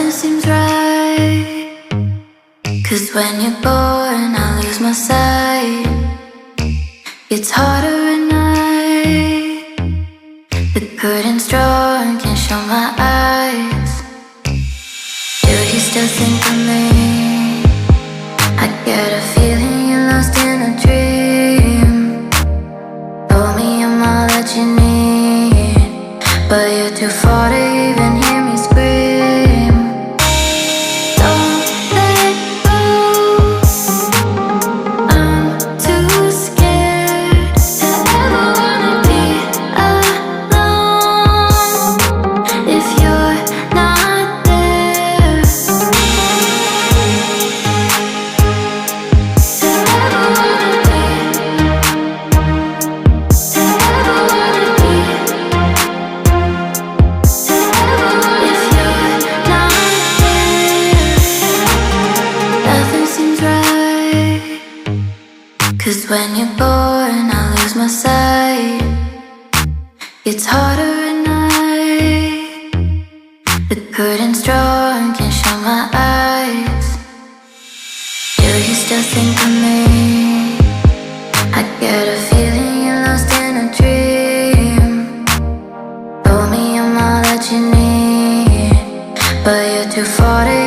Nothing seems right, 'cause when you're born I lose my sight. It's harder at night, the curtain's drawn, can't show my eyes. Do you still think of me? I get a feeling you're lost in a dream. Told me I'm all that you need, but you're too far to even hear me scream. Don't let go, I'm too scared to ever wanna be alone if you're not there. To ever wanna be, to ever wanna be, to ever if you're not there. Nothing seems right, 'cause when you're born I lose my sight. It's harder at night, the curtain's drawn, can't show my eyes. Do you still think of me? I get a feeling you're lost in a dream. Told me I'm all that you need, but you're too far to